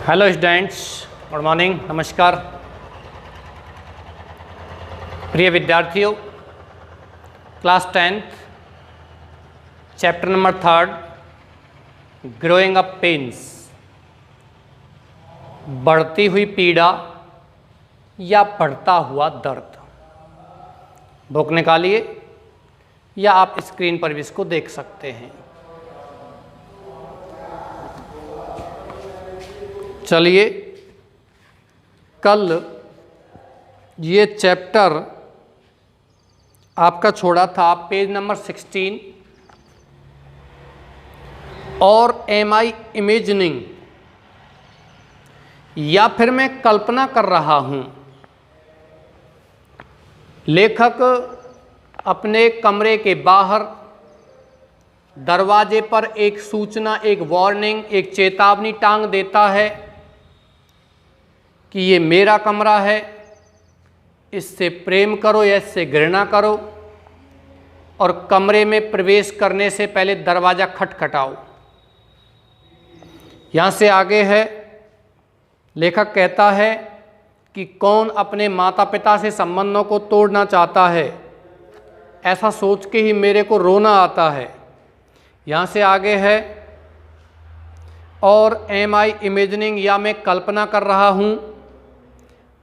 Hello students, good morning, नमस्कार। प्रिय विद्यार्थियों, class 10th chapter number 3 growing up pains, बढ़ती हुई पीड़ा या बढ़ता हुआ दर्द। बुक निकालिए या आप स्क्रीन पर भी इसको देख सकते हैं। चलिए, कल ये चैप्टर आपका छोड़ा था पेज नंबर 16, और एम आई इमेजिनिंग या फिर मैं कल्पना कर रहा हूँ। लेखक अपने कमरे के बाहर दरवाजे पर एक सूचना, एक वार्निंग, एक चेतावनी टांग देता है कि ये मेरा कमरा है, इससे प्रेम करो या इससे घृणा करो, और कमरे में प्रवेश करने से पहले दरवाज़ा खटखटाओ। यहाँ से आगे है, लेखक कहता है कि कौन अपने माता पिता से संबंधों को तोड़ना चाहता है, ऐसा सोच के ही मेरे को रोना आता है। यहाँ से आगे है, और एम आई इमेजिनिंग या मैं कल्पना कर रहा हूँ।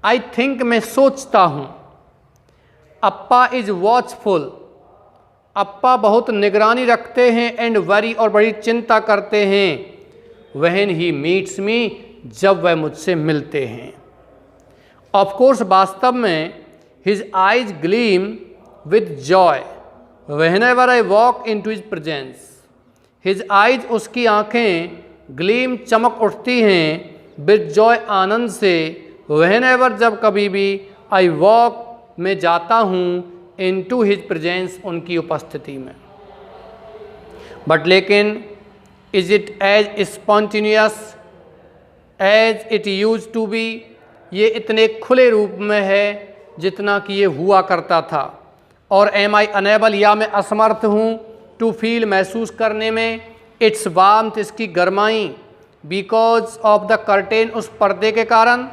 आई थिंक मैं सोचता हूँ। अप्पा इज वॉचफुल, अप्पा बहुत निगरानी रखते हैं, एंड वरी और बड़ी चिंता करते हैं। व्हेन ही मीट्स मी, जब वह मुझसे मिलते हैं। ऑफ कोर्स, वास्तव में his eyes gleam with Joy whenever I walk into his presence. His eyes, उसकी आंखें, ग्लीम, चमक उठती हैं, विद जॉय, आनंद से, व्हेनेवर, जब कभी भी, आई वॉक, में जाता हूँ, इनटू हिज प्रेजेंस, उनकी उपस्थिति में। बट लेकिन is it as spontaneous as it use to be, ये इतने खुले रूप में है जितना कि ये हुआ करता था। और एम आई अनेबल, या मैं असमर्थ हूँ, टू फील, महसूस करने में, इट्स वार्मथ, इसकी गर्माई, बिकॉज ऑफ द कर्टेन, उस पर्दे के कारण,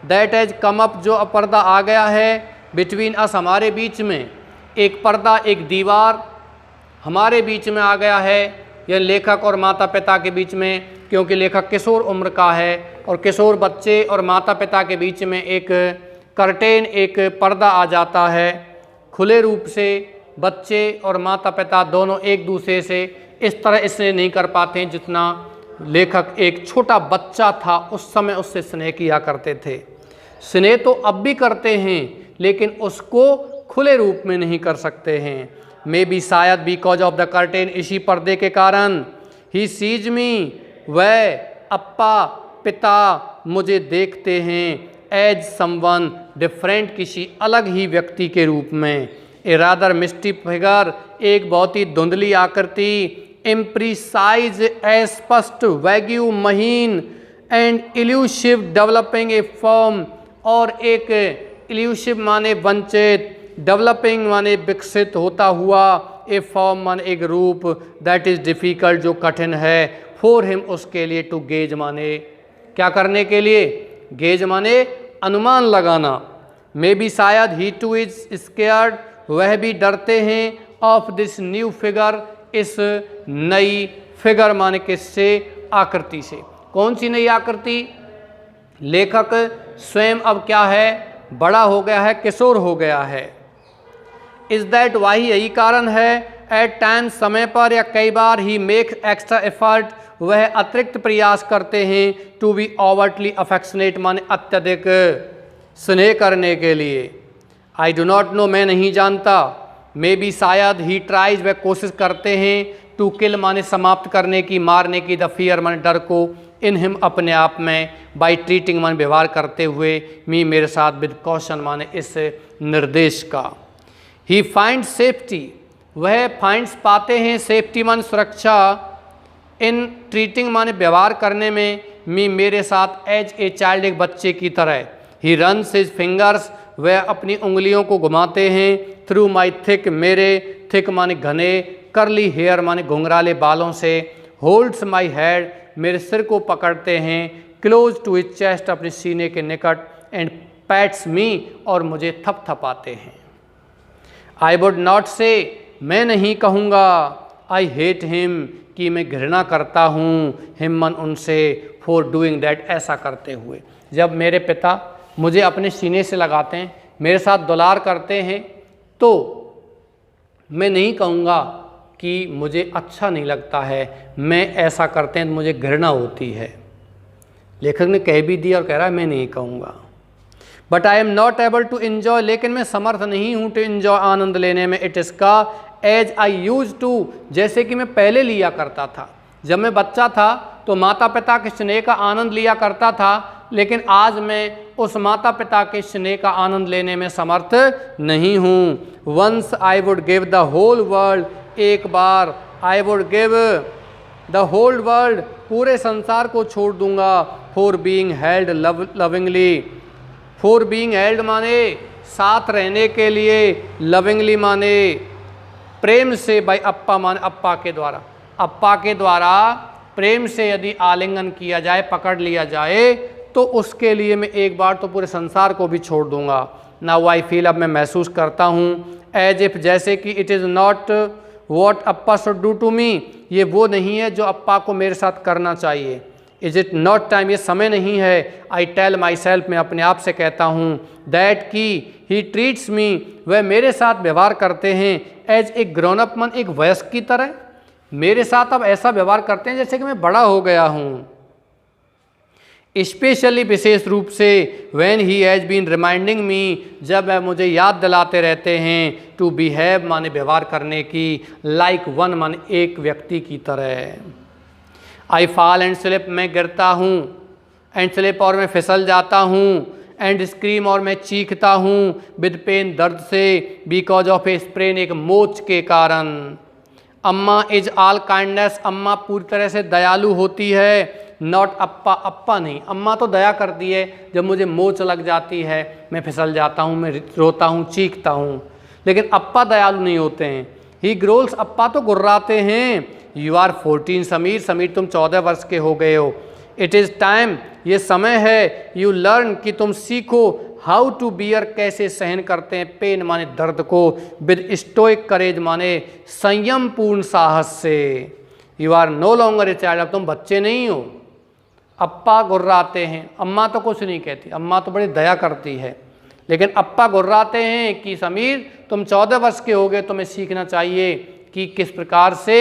दैट एज कम अप, जो पर्दा आ गया है, बिटवीन अस, हमारे बीच में। एक पर्दा, एक दीवार हमारे बीच में आ गया है, यह लेखक और माता पिता के बीच में, क्योंकि लेखक किशोर उम्र का है, और किशोर बच्चे और माता पिता के बीच में एक कर्टेन, एक पर्दा आ जाता है। खुले रूप से बच्चे और माता पिता दोनों एक दूसरे से इस तरह इसलिए नहीं कर पाते हैं जितना लेखक एक छोटा बच्चा था उस समय उससे स्नेह किया करते थे। स्नेह तो अब भी करते हैं, लेकिन उसको खुले रूप में नहीं कर सकते हैं। मे बी, शायद, बिकॉज ऑफ द कर्टेन, इसी पर्दे के कारण, ही सीज मी, वह, अप्पा, पिता, मुझे देखते हैं, एज समवन डिफरेंट, किसी अलग ही व्यक्ति के रूप में। ए रादर मिस्टी फिगर, एक बहुत ही धुंधली आकृति, इम्प्रिसाइज, अस्पष्ट, वैग्यू, महीन, and elusive, developing a form, और एक इल्यूसिव माने वंचित, डेवलपिंग माने विकसित होता हुआ, ए फॉर्म माने एक रूप, दैट इज डिफिकल्ट, जो कठिन है, फॉर हिम, उसके लिए, टू गेज माने क्या करने के लिए, गेज माने अनुमान लगाना। मे बी, शायद, ही टू इज स्केयर्ड, वह भी डरते हैं, ऑफ दिस न्यू फिगर, इस नई फिगर माने किससे, आकृति से। कौन सी नई आकृति? लेखक स्वयं अब क्या है, बड़ा हो गया है, किशोर हो गया है। इज दैट वाई, यही कारण है, एट टाइम, समय पर या कई बार, ही मेक एक्स्ट्रा एफर्ट, वह अतिरिक्त प्रयास करते हैं, टू बी ओवरटली अफेक्शनेट, माने अत्यधिक स्नेह करने के लिए। आई डो नॉट नो, मैं नहीं जानता। मे बी, शायद, ही ट्राइज, वह कोशिश करते हैं, टू किल माने समाप्त करने की, मारने की, द फियर माने डर को, इन हिम, अपने आप में, बाई ट्रीटिंग माने व्यवहार करते हुए, मी, मेरे साथ, विद कॉशन माने इस निर्देश का। ही फाइंड सेफ्टी, वह फाइंड्स पाते हैं, सेफ्टी माने सुरक्षा, इन ट्रीटिंग माने व्यवहार करने में, मी, मेरे साथ, एज ए चाइल्ड, एक बच्चे की तरह। ही रन्स हिज फिंगर्स, वह अपनी उंगलियों को घुमाते हैं, थ्रू माई थिक, मेरे, थिक माने घने, करली हेयर माने घुंघराले बालों से, होल्ड्स माई हेड, मेरे सिर को पकड़ते हैं, क्लोज टू हिज चेस्ट, अपने सीने के निकट, एंड पैट्स मी, और मुझे थपथपाते हैं। आई वुड नॉट से, मैं नहीं कहूँगा, आई हेट हिम, कि मैं घृणा करता हूँ, हिमन, उनसे, फॉर डूइंग दैट, ऐसा करते हुए। जब मेरे पिता मुझे अपने सीने से लगाते हैं, मेरे साथ दुलार करते हैं, तो मैं नहीं कहूँगा कि मुझे अच्छा नहीं लगता है, मैं ऐसा करते हैं तो मुझे घृणा होती है। लेखक ने कह भी दिया और कह रहा है मैं नहीं कहूँगा। But I am not able to enjoy, लेकिन मैं समर्थ नहीं हूँ टू इन्जॉय, आनंद लेने में, इट इसका, एज आई यूज टू, जैसे कि मैं पहले लिया करता था। जब मैं बच्चा था तो माता पिता के स्नेह का आनंद लिया करता था, लेकिन आज मैं उस माता पिता के स्नेह का आनंद लेने में समर्थ नहीं हूँ। Once I would give the whole world, एक बार I would give the whole world, पूरे संसार को छोड़ दूंगा, for being held lovingly, for being held माने साथ रहने के लिए, लविंगली माने प्रेम से, बाय अप्पा माने अप्पा के द्वारा, अप्पा के द्वारा प्रेम से यदि आलिंगन किया जाए, पकड़ लिया जाए, तो उसके लिए मैं एक बार तो पूरे संसार को भी छोड़ दूंगा। नाउ आई फील, अब मैं महसूस करता हूँ, एज इफ, जैसे कि, it is not what Appa should do to me, ये वो नहीं है जो अप्पा को मेरे साथ करना चाहिए। इज इट नॉट टाइम, ये समय नहीं है। आई टेल माई सेल्फ, मैं अपने आप से कहता हूँ, दैट की ही ट्रीट्स मी, वह मेरे साथ व्यवहार करते हैं, एज ए ग्रोन अप मन, एक वयस्क की तरह मेरे साथ अब ऐसा व्यवहार करते हैं जैसे कि मैं बड़ा हो गया हूँ। स्पेशली, विशेष रूप से, when he has been reminding me, जब वह मुझे याद दिलाते रहते हैं, टू बिहेव माने व्यवहार करने की, लाइक वन माने एक व्यक्ति की तरह। आई फॉल एंड स्लिप, मैं गिरता हूँ, एंड स्लिप और मैं फिसल जाता हूँ, एंड स्क्रीम और मैं चीखता हूँ, विद पेन दर्द से, बिकॉज ऑफ ए स्प्रेन एक मोच के कारण। अम्मा इज ऑल काइंडनेस, अम्मा पूरी तरह से दयालु होती है, नॉट अप्पा, अप्पा नहीं, अम्मा तो दया करती है, जब मुझे मोच लग जाती है, मैं फिसल जाता हूँ, मैं रोता हूँ, चीखता हूँ, लेकिन अप्पा दयालु नहीं होते हैं। ही ग्रोल्स, अप्पा तो गुर्राते हैं। यू आर 14 समीर, समीर तुम 14 वर्ष के हो गए हो। इट इज़ टाइम, ये समय है, यू लर्न कि तुम सीखो, हाउ टू बियर, कैसे सहन करते हैं, पेन माने दर्द को, विद स्टोइक करेज माने संयम पूर्ण साहस से। You are no longer a child, अब तुम बच्चे नहीं हो। अप्पा गुर्राते हैं, अम्मा तो कुछ नहीं कहती, अम्मा तो बड़ी दया करती है, लेकिन अप्पा गुर्राते हैं कि समीर तुम 14 वर्ष के हो गए, तुम्हें सीखना चाहिए कि किस प्रकार से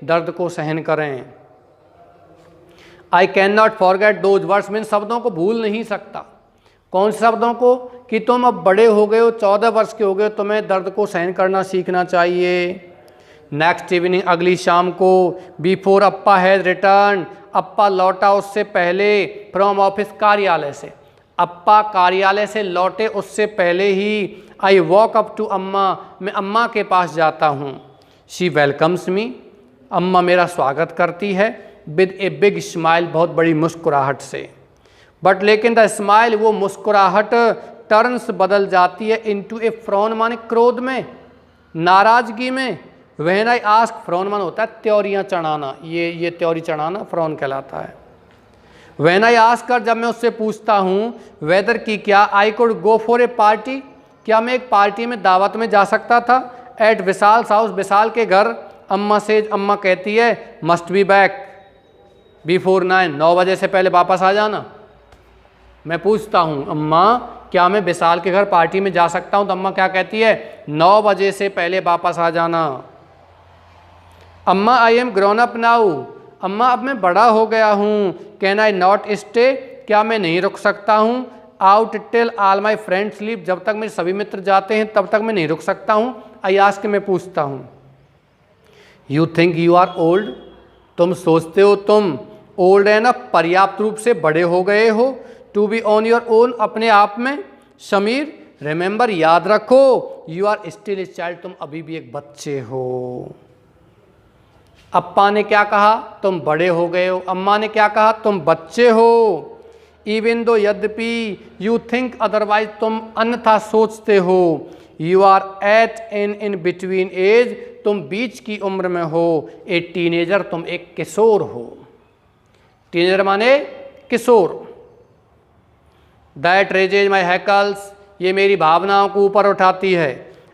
दर्द को सहन करें। I can not forget those words, मैं इन शब्दों को भूल नहीं सकता। कौन से शब्दों को? कि तुम अब बड़े हो गए हो, 14 वर्ष के हो गए, तुम्हें दर्द को सहन करना सीखना चाहिए। नेक्स्ट इवनिंग, अगली शाम को, बिफोर अप्पा हैज़ रिटर्न, अप्पा लौटा उससे पहले, फ्रॉम ऑफिस, कार्यालय से, अप्पा कार्यालय से लौटे उससे पहले ही, आई वॉक अप टू अम्मा, मैं अम्मा के पास जाता हूँ। शी वेलकम्स मी, अम्मा मेरा स्वागत करती है, विद ए बिग स्माइल, बहुत बड़ी मुस्कुराहट से। बट लेकिन द स्माइल, वो मुस्कुराहट, टर्न्स बदल जाती है, इनटू ए फ्रॉन माने क्रोध में, नाराजगी में। व्हेन आई आस्क, फ्रॉन मान होता है त्योरियाँ चढ़ाना, ये त्योरी चढ़ाना फ्रॉन कहलाता है। व्हेन आई आस्क कर, जब मैं उससे पूछता हूँ, वेदर की क्या, I could go for a party, क्या मैं एक पार्टी में दावत में जा सकता था, एट विशाल हाउस, विशाल के घर। अम्मा से, अम्मा कहती है, मस्ट बी बैक बिफोर 9, 9 बजे से पहले वापस आ जाना। मैं पूछता हूँ, अम्मा क्या मैं विशाल के घर पार्टी में जा सकता हूँ, तो अम्मा क्या कहती है, 9 बजे से पहले वापस आ जाना। अम्मा I am grown up now, अम्मा अब मैं बड़ा हो गया हूँ। कैन आई नॉट स्टे, क्या मैं नहीं रुक सकता हूँ, out till all my friends leave, जब तक मेरे सभी मित्र जाते हैं तब तक मैं नहीं रुक सकता हूँ। आई आस्क, मैं पूछता हूँ। You think you are old, तुम सोचते हो तुम ओल्ड है ना, पर्याप्त रूप से बड़े हो गए हो, to be on your own, अपने आप में। समीर रिमेंबर, याद रखो, you are still a child, तुम अभी भी एक बच्चे हो। अप्पा ने क्या कहा, तुम बड़े हो गए हो। अम्मा ने क्या कहा, तुम बच्चे हो। इवन दो, यद्यपि, यू थिंक अदरवाइज, तुम अन्यथा सोचते हो। You are at in between age, तुम बीच की उम्र में हो। ए टीनेजर, तुम एक किशोर हो। टीनेजर माने किशोर। दैट रेजेज माई हैकल्स, ये मेरी भावनाओं को ऊपर उठाती है।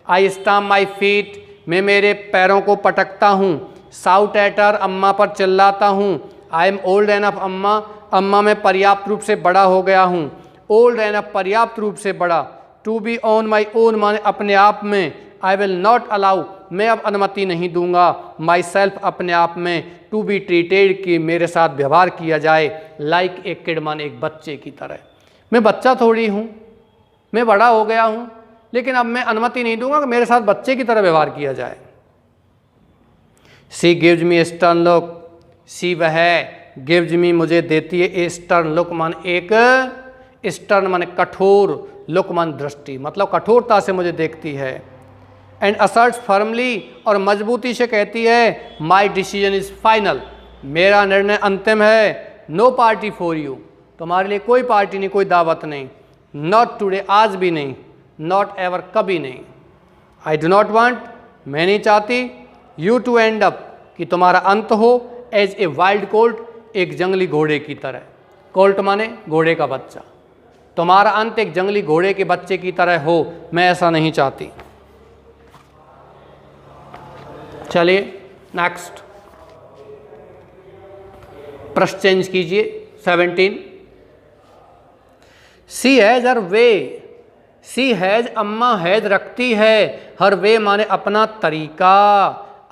आई स्टैम्प माई फीट, मैं मेरे पैरों को पटकता हूँ। साउट एटर, अम्मा पर चिल्लाता हूँ। आई एम ओल्ड एनफ अम्मा, अम्मा मैं पर्याप्त रूप से बड़ा हो गया हूँ। ओल्ड एनफ, पर्याप्त रूप से बड़ा। To be on my own, माने अपने आप में। आई विल नॉट अलाउ, मैं अब अनुमति नहीं दूंगा। माई सेल्फ, अपने आप में। टू बी ट्रीटेड, कि मेरे साथ व्यवहार किया जाए। लाइक ए किड, माने एक बच्चे की तरह। मैं बच्चा थोड़ी हूँ, मैं बड़ा हो गया हूँ, लेकिन अब मैं अनुमति नहीं दूंगा कि मेरे साथ बच्चे की तरह व्यवहार किया जाए। सी गिव्स मी स्टर्न लुक, सी वह गिव्स मी, मुझे देती है। ए स्टर्न लुक, मान एक स्टर्न माने कठोर, लुक मान दृष्टि, मतलब कठोरता से मुझे देखती है। एंड असर्ट्स फर्मली, और मजबूती से कहती है माई डिसीजन इज फाइनल, मेरा निर्णय अंतिम है। नो पार्टी फॉर यू, तुम्हारे लिए कोई पार्टी नहीं, कोई दावत नहीं। नॉट टुडे, आज भी नहीं। नॉट एवर, कभी नहीं। आई डू नॉट वांट, मैं नहीं चाहती। यू टू एंड अप, कि तुम्हारा अंत हो। एज ए वाइल्ड कोल्ट, एक जंगली घोड़े की तरह। कोल्ट माने घोड़े का बच्चा। तुम्हारा अंत एक जंगली घोड़े के बच्चे की तरह हो, मैं ऐसा नहीं चाहती। चलिए नेक्स्ट प्रश्न चेंज कीजिए। 17 she has her way, she has, amma has रखती है। हर वे माने अपना तरीका।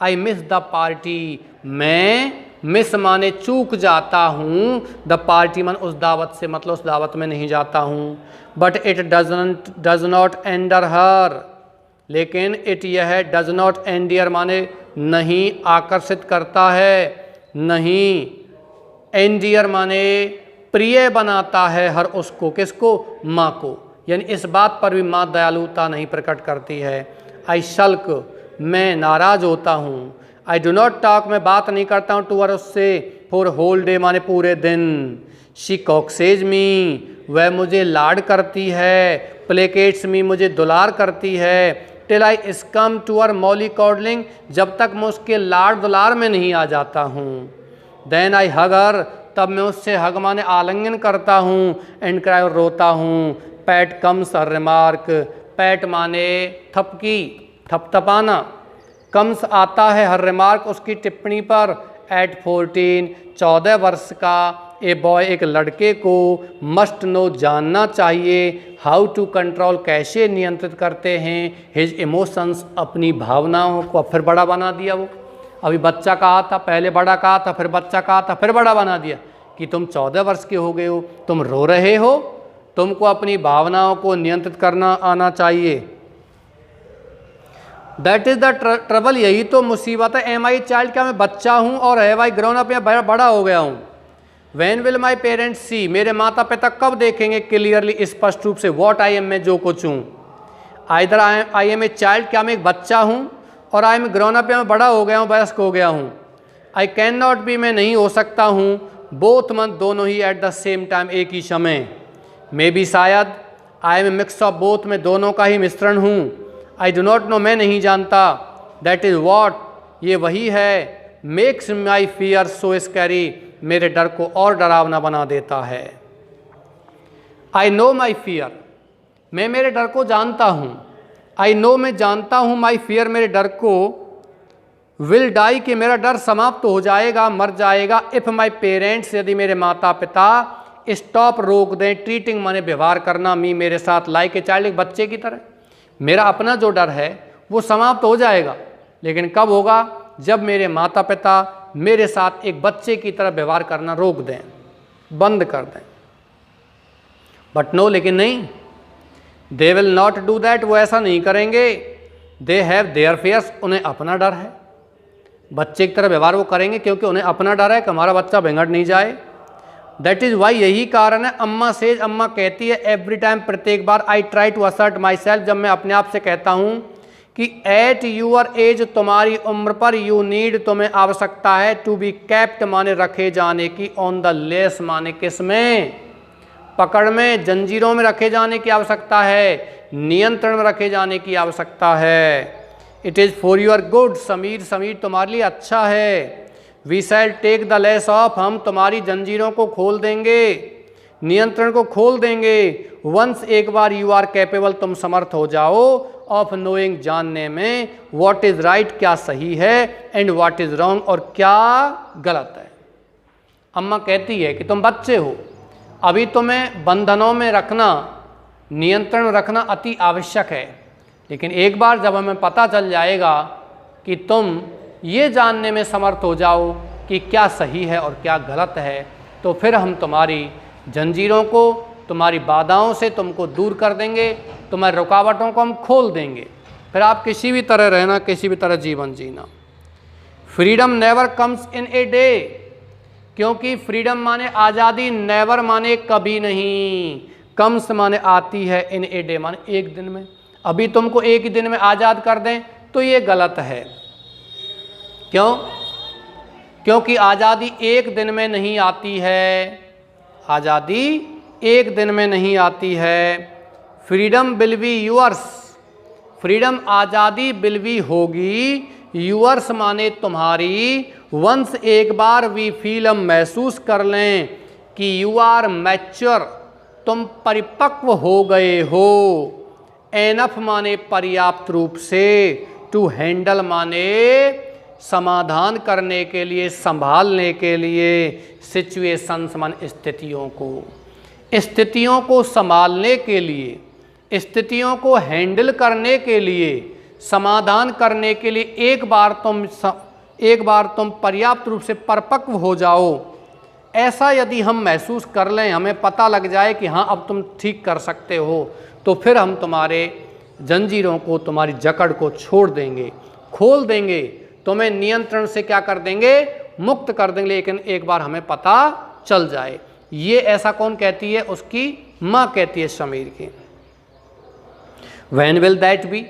आई मिस द पार्टी, मैं मिस माने चूक जाता हूँ। द पार्टी मान उस दावत से, मतलब उस दावत में नहीं जाता हूँ। But it does not hinder her, लेकिन इट यह डज नॉट एंडियर माने नहीं आकर्षित करता है, नहीं। एंडियर माने प्रिय बनाता है हर उसको, किसको? माँ को। यानी इस बात पर भी माँ दयालुता नहीं प्रकट करती है। आई शल्क, मैं नाराज होता हूँ। आई डो नॉट टॉक, मैं बात नहीं करता हूँ टूअर उससे। फॉर होल डे माने पूरे दिन। शी कॉक्सेज मी, वह मुझे लाड करती है। प्लेकेट्स मी, मुझे दुलार करती है। Till I scum tour Molly codling, जब तक मैं उसके लाड दुलार में नहीं आ जाता हूँ। देन आई हगर, तब मैं उससे हग माने आलिंगन करता हूँ। एंड क्राई, और रोता हूँ। पैट कम्स हर रिमार्क, पैट माने थपकी, थपथपाना। कम्स आता है, हर रिमार्क उसकी टिप्पणी पर। एट 14, 14 वर्ष का। ए बॉय, एक लड़के को। मस्ट नो, जानना चाहिए। हाउ टू कंट्रोल, कैसे नियंत्रित करते हैं। हिज इमोशंस, अपनी भावनाओं को। फिर बड़ा बना दिया वो, अभी बच्चा कहा था, पहले बड़ा कहा था, फिर बच्चा कहा था, फिर बड़ा बना दिया कि तुम 14 वर्ष के हो गए हो, तुम रो रहे हो, तुमको अपनी भावनाओं को नियंत्रित करना आना चाहिए। दैट इज़ द ट्रबल, यही तो मुसीबत है। एम आई चाइल्ड, क्या मैं बच्चा हूँ? और हैव आई ग्रोन अप, या बड़ा हो गया हूँ? वैन विल माई पेरेंट्स सी, मेरे माता पिता कब देखेंगे क्लियरली, स्पष्ट रूप से, वॉट आई एम, मैं जो कुछ हूँ। Either I am a child, क्या मैं एक बच्चा हूँ? और आई एम ग्रोन अप, या मैं बड़ा हो गया हूँ, वयस्क हो गया हूँ। आई कैन नॉट बी, मैं नहीं हो सकता हूँ। बोथ मंथ, दोनों ही एट द सेम टाइम, एक ही समय। मे बी, शायद। I am a mix of both, मैं दोनों का ही मिश्रण हूँ। आई डो नॉट नो, मैं नहीं जानता। दैट इज़ वॉट, ये वही है। Makes my fear so scary, मेरे डर को और डरावना बना देता है। आई नो माई फियर, मैं मेरे डर को जानता हूँ। आई नो, मैं जानता हूँ। माई फियर, मेरे डर को। विल डाई, कि मेरा डर समाप्त हो जाएगा, मर जाएगा। इफ़ माई पेरेंट्स, यदि मेरे माता पिता स्टॉप, रोक दें। ट्रीटिंग माने व्यवहार करना, मी, मेरे साथ। लाइक ए चाइल्ड, एक बच्चे की तरह। मेरा अपना जो डर है वो समाप्त हो जाएगा, लेकिन कब होगा? जब मेरे माता पिता मेरे साथ एक बच्चे की तरह व्यवहार करना रोक दें, बंद कर दें। बट नो, लेकिन नहीं। They will not do that, वो ऐसा नहीं करेंगे। दे हैव देयर फियर्स, उन्हें अपना डर है। बच्चे की तरह व्यवहार वो करेंगे क्योंकि उन्हें अपना डर है कि हमारा बच्चा बिगड़ नहीं जाए। दैट इज़ वाई, यही कारण है। अम्मा सेज, अम्मा कहती है। एवरी टाइम, प्रत्येक बार। I try to assert myself, जब मैं अपने आप से कहता हूँ कि एट यूअर एज, तुम्हारी उम्र पर। यू नीड, तुम्हें आवश्यकता है। टू बी कैप्ट माने रखे जाने की। ऑन द लेस माने किस में? पकड़ में, जंजीरों में रखे जाने की आवश्यकता है। नियंत्रण में रखे जाने की आवश्यकता है। It is for your good, Sameer, Sameer तुम्हारे लिए अच्छा है। We shall take the lace off, हम तुम्हारी जंजीरों को खोल देंगे। नियंत्रण को खोल देंगे। वंस एक बार यू आर कैपेबल, तुम समर्थ हो जाओ ऑफ नोइंग, जानने में, व्हाट इज राइट, क्या सही है, एंड व्हाट इज रॉन्ग, और क्या गलत है। अम्मा कहती है कि तुम बच्चे हो, अभी तुम्हें बंधनों में रखना, नियंत्रण रखना अति आवश्यक है, लेकिन एक बार जब हमें पता चल जाएगा कि तुम ये जानने में समर्थ हो जाओ कि क्या सही है और क्या गलत है, तो फिर हम तुम्हारी जंजीरों को, तुम्हारी बाधाओं से तुमको दूर कर देंगे, तुम्हारी रुकावटों को हम खोल देंगे, फिर आप किसी भी तरह रहना, किसी भी तरह जीवन जीना। Freedom never comes in a day, क्योंकि फ्रीडम माने आज़ादी, नेवर माने कभी नहीं, कम्स माने आती है, इन ए डे माने एक दिन में। अभी तुमको एक ही दिन में आज़ाद कर दें तो ये गलत है। क्यों? क्योंकि आज़ादी एक दिन में नहीं आती है, आज़ादी एक दिन में नहीं आती है। Freedom will be yours, freedom आज़ादी विल बी होगी, यूअर्स माने तुम्हारी, वंस एक बार वी फील, हम महसूस कर लें कि यू आर मैच्योर, तुम परिपक्व हो गए हो, एनफ माने पर्याप्त रूप से, टू हैंडल माने समाधान करने के लिए, संभालने के लिए, सिचुएशंस माने स्थितियों को संभालने के लिए, स्थितियों को हैंडल करने के लिए, समाधान करने के लिए एक बार तुम पर्याप्त रूप से परिपक्व हो जाओ। ऐसा यदि हम महसूस कर लें, हमें पता लग जाए कि हाँ अब तुम ठीक कर सकते हो, तो फिर हम तुम्हारे जंजीरों को, तुम्हारी जकड़ को छोड़ देंगे, खोल देंगे, तुम्हें नियंत्रण से क्या कर देंगे, मुक्त कर देंगे, लेकिन एक बार हमें पता चल जाए। ये ऐसा कौन कहती है? उसकी माँ कहती है समीर की। व्हेन विल दैट बी,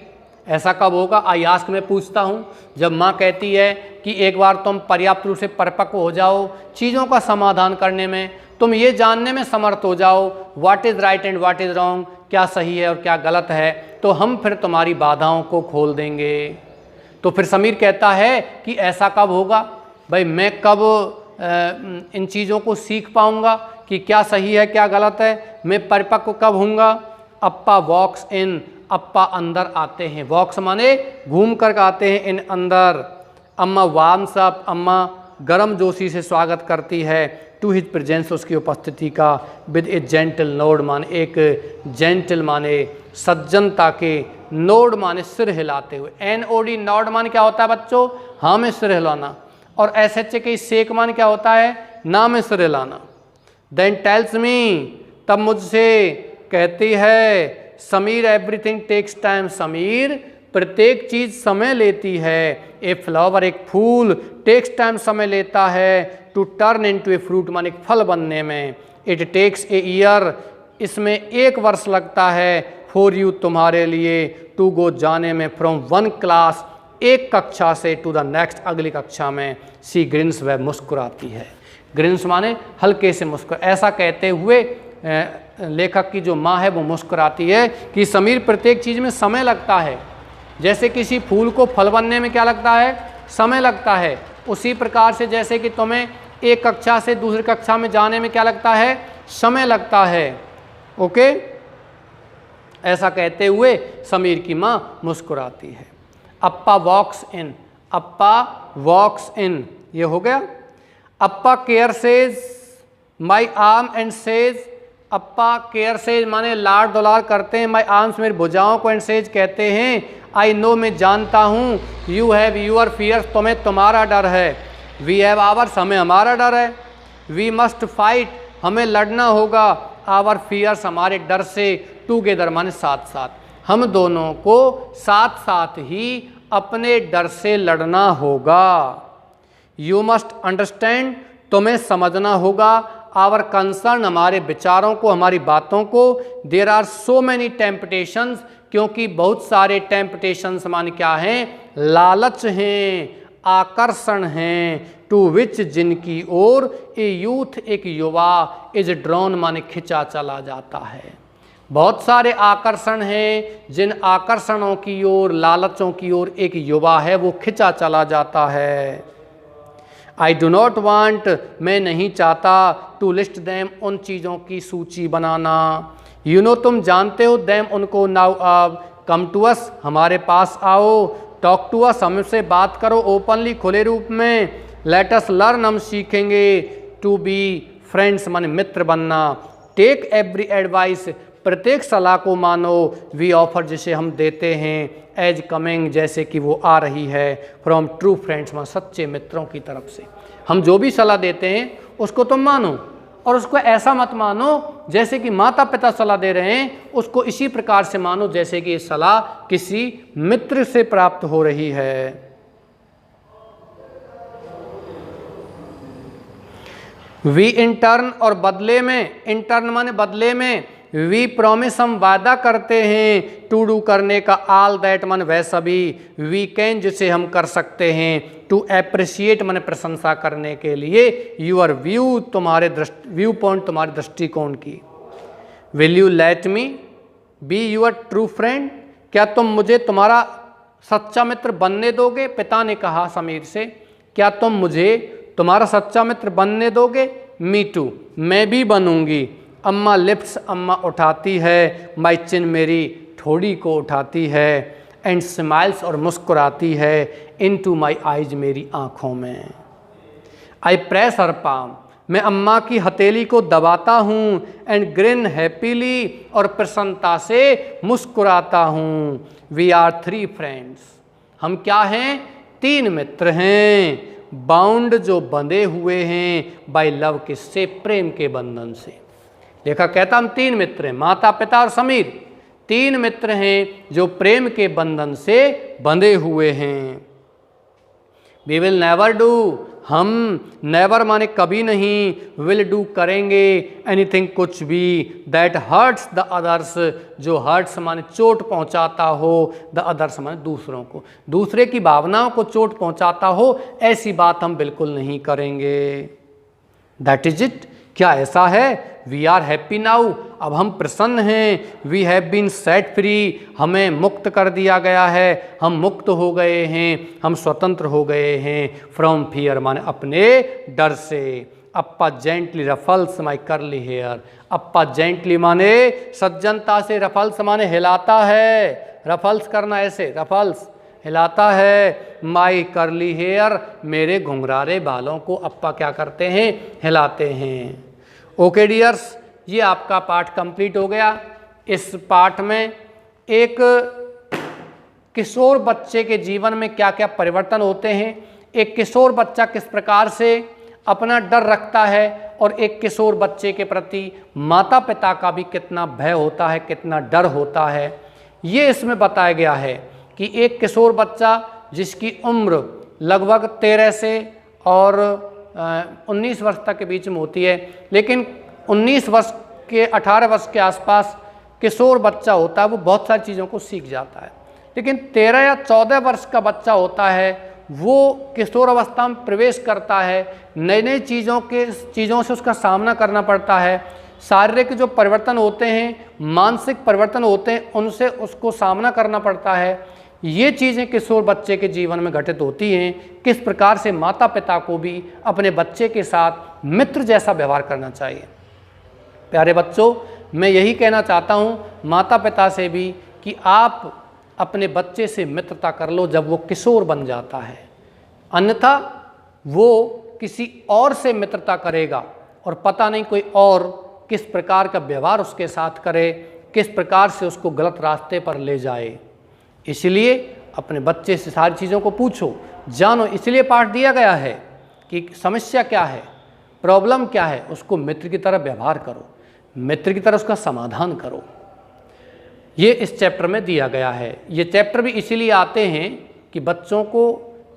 ऐसा कब होगा? आई आस्क, मैं पूछता हूँ। जब माँ कहती है कि एक बार तुम पर्याप्त रूप से परिपक्व हो जाओ, चीज़ों का समाधान करने में, तुम ये जानने में समर्थ हो जाओ what is right and what is wrong, क्या सही है और क्या गलत है, तो हम फिर तुम्हारी बाधाओं को खोल देंगे। तो फिर समीर कहता है कि ऐसा कब होगा भाई, मैं कब इन चीज़ों को सीख पाऊंगा कि क्या सही है क्या गलत है, मैं परिपक्व कब होऊंगा? अप्पा वॉक्स इन, अप्पा अंदर आते हैं, वॉक्स माने घूम कर आते हैं, इन अंदर। अम्मा वार्म्स अप, अम्मा गर्म जोशी से स्वागत करती है, टू हिज प्रेजेंस, उसकी उपस्थिति का, विद ए जेंटल नोड माने एक जेंटल माने सज्जनता के, नोड माने सिर हिलाते हुए। NOD नोड माने क्या होता है बच्चों? हाँ में सिर हिलाना। और SH के शेक माने क्या होता है? ना में सिर हिलाना। देन टेल्स मी, तब मुझसे कहती है Sameer, everything takes time, Sameer प्रत्येक चीज़ समय लेती है। ए फ्लावर, एक फूल, टेक्स टाइम समय लेता है, to turn into a fruit माने एक फल बनने में। इट टेक्स ए ईयर, इसमें 1 वर्ष लगता है, फॉर यू तुम्हारे लिए, टू गो जाने में, फ्रॉम वन क्लास एक कक्षा से, टू द नेक्स्ट अगली कक्षा में। सी ग्रिन्स, वह मुस्कुराती है। ग्रिन्स माने हल्के से मुस्कुरा। ऐसा कहते हुए लेखक की जो माँ है वो मुस्कुराती है कि समीर प्रत्येक चीज़ में समय लगता है। जैसे किसी फूल को फल बनने में क्या लगता है? समय लगता है। उसी प्रकार से जैसे कि तुम्हें एक कक्षा से दूसरी कक्षा में जाने में क्या लगता है? समय लगता है। ओके, ऐसा कहते हुए समीर की माँ मुस्कुराती है। अप्पा वॉक्स इन, अप्पा वॉक्स इन, ये हो गया। Appa caresses my arm and says, appa caresses माने लाड दुलार करते हैं, माई आर्म्स मेरी भुजाओं को, एंड सेज कहते हैं आई नो, मैं जानता हूँ, यू हैव यूअर फियर्स, तुम्हें तुम्हारा डर है, वी हैव आवर्स, हमें हमारा डर है, वी मस्ट फाइट, हमें लड़ना होगा, आवर फियर्स, हमारे डर से, टूगेदर माने साथ साथ, हम दोनों को साथ साथ ही अपने डर से लड़ना होगा। यू मस्ट अंडरस्टैंड, तुम्हें समझना होगा, आवर कंसर्न, हमारे विचारों को, हमारी बातों को, there are so many temptations, क्योंकि बहुत सारे टेम्पटेशंस माने क्या हैं? लालच हैं, आकर्षण हैं, टू विच, जिनकी ओर, ए यूथ, एक युवा, इज ड्रॉन माने खिंचा चला जाता है। बहुत सारे आकर्षण हैं, जिन आकर्षणों की ओर, लालचों की ओर एक युवा है वो खिंचा चला जाता है। आई डू नॉट वांट, मैं नहीं चाहता, टू लिस्ट दैम, उन चीज़ों की सूची बनाना। यू नो, तुम जानते हो, दैम, उनको, नाउ, अब, कम टू अस, हमारे पास आओ, टॉक टू अस, हमसे बात करो, ओपनली, खुले रूप में, लेट अस लर्न, हम सीखेंगे, टू बी फ्रेंड्स, माने मित्र बनना, टेक एवरी एडवाइस, प्रत्येक सलाह को मानो, वी ऑफर, जिसे हम देते हैं, एज कमिंग, जैसे कि वो आ रही है, फ्रॉम ट्रू फ्रेंड्स, मान सच्चे मित्रों की तरफ से। हम जो भी सलाह देते हैं उसको तुम मानो, और उसको ऐसा मत मानो जैसे कि माता पिता सलाह दे रहे हैं, उसको इसी प्रकार से मानो जैसे कि ये सलाह किसी मित्र से प्राप्त हो रही है। वी इंटर्न, और बदले में, इंटर्न माने बदले में, वी प्रॉमिस, हम वादा करते हैं, टू डू, करने का, ऑल दैट माने वह सभी, वी कैन, जिसे हम कर सकते हैं, टू अप्रिशिएट माने प्रशंसा करने के लिए, यूर व्यू, तुम्हारे व्यू पॉइंट, तुम्हारे दृष्टिकोण की। Will you let me be your true friend, क्या तुम मुझे तुम्हारा सच्चा मित्र बनने दोगे? पिता ने कहा समीर से, क्या तुम मुझे तुम्हारा सच्चा मित्र बनने दोगे? मी टू, मैं भी बनूंगी। अम्मा लिफ्ट्स, अम्मा उठाती है, माई चिन, मेरी ठोड़ी को उठाती है, एंड स्माइल्स, और मुस्कुराती है, इन टू माई आइज, मेरी आँखों में। आई प्रेस हर पाम, मैं अम्मा की हथेली को दबाता हूँ, एंड ग्रिन हैप्पीली, और प्रसन्नता से मुस्कुराता हूँ। वी आर थ्री फ्रेंड्स, हम क्या हैं? तीन मित्र हैं, बाउंड, जो बंधे हुए हैं, बाय लव, किससे? प्रेम के बंधन से। लेखक कहता हम तीन मित्र हैं, माता पिता और समीर, तीन मित्र हैं जो प्रेम के बंधन से बंधे हुए हैं। वी विल नेवर डू, हम, नेवर माने कभी नहीं, विल डू, करेंगे, एनीथिंग, कुछ भी, दैट हर्ट्स द अदर्स, जो हर्ट्स माने चोट पहुंचाता हो, द अदर्स माने दूसरों को, दूसरे की भावनाओं को चोट पहुंचाता हो, ऐसी बात हम बिल्कुल नहीं करेंगे। दैट इज इट, क्या ऐसा है? वी आर हैप्पी नाउ, अब हम प्रसन्न हैं। We have been set free, हमें मुक्त कर दिया गया है, हम मुक्त हो गए हैं, हम स्वतंत्र हो गए हैं। फ्रॉम फियर माने अपने डर से। अप्पा जेंटली रफल्स माई करली हेयर, अप्पा जेंटली माने सज्जनता से, रफल्स माने हिलाता है, रफल्स करना ऐसे, रफल्स हिलाता है, माई करली हेयर, मेरे घुंघरारे बालों को अप्पा क्या करते हैं? हिलाते हैं। ओके डियर्स, ये आपका पाठ कंप्लीट हो गया। इस पाठ में एक किशोर बच्चे के जीवन में क्या क्या परिवर्तन होते हैं, एक किशोर बच्चा किस प्रकार से अपना डर रखता है, और एक किशोर बच्चे के प्रति माता पिता का भी कितना भय होता है, कितना डर होता है, ये इसमें बताया गया है कि एक किशोर बच्चा जिसकी उम्र लगभग 13 से और 19 वर्ष तक के बीच में होती है, लेकिन 19 वर्ष के 18 वर्ष के आसपास किशोर बच्चा होता है, वो बहुत सारी चीज़ों को सीख जाता है। लेकिन 13 या 14 वर्ष का बच्चा होता है, वो किशोर अवस्था में प्रवेश करता है, नई नई चीज़ों से उसका सामना करना पड़ता है, शारीरिक जो परिवर्तन होते हैं, मानसिक परिवर्तन होते हैं, उनसे उसको सामना करना पड़ता है। ये चीज़ें किशोर बच्चे के जीवन में घटित होती हैं। किस प्रकार से माता पिता को भी अपने बच्चे के साथ मित्र जैसा व्यवहार करना चाहिए। प्यारे बच्चों, मैं यही कहना चाहता हूँ माता पिता से भी कि आप अपने बच्चे से मित्रता कर लो जब वो किशोर बन जाता है, अन्यथा वो किसी और से मित्रता करेगा और पता नहीं कोई और किस प्रकार का व्यवहार उसके साथ करे, किस प्रकार से उसको गलत रास्ते पर ले जाए। इसलिए अपने बच्चे से सारी चीज़ों को पूछो, जानो। इसलिए पाठ दिया गया है कि समस्या क्या है, प्रॉब्लम क्या है, उसको मित्र की तरह व्यवहार करो, मित्र की तरह उसका समाधान करो। ये इस चैप्टर में दिया गया है। ये चैप्टर भी इसीलिए आते हैं कि बच्चों को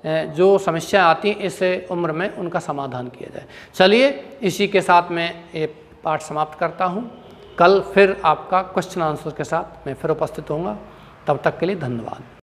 जो समस्या आती हैं इस उम्र में उनका समाधान किया जाए। चलिए, इसी के साथ मैं ये पाठ समाप्त करता हूँ। कल फिर आपका क्वेश्चन आंसर के साथ मैं फिर उपस्थित होऊंगा। तब तक के लिए धन्यवाद।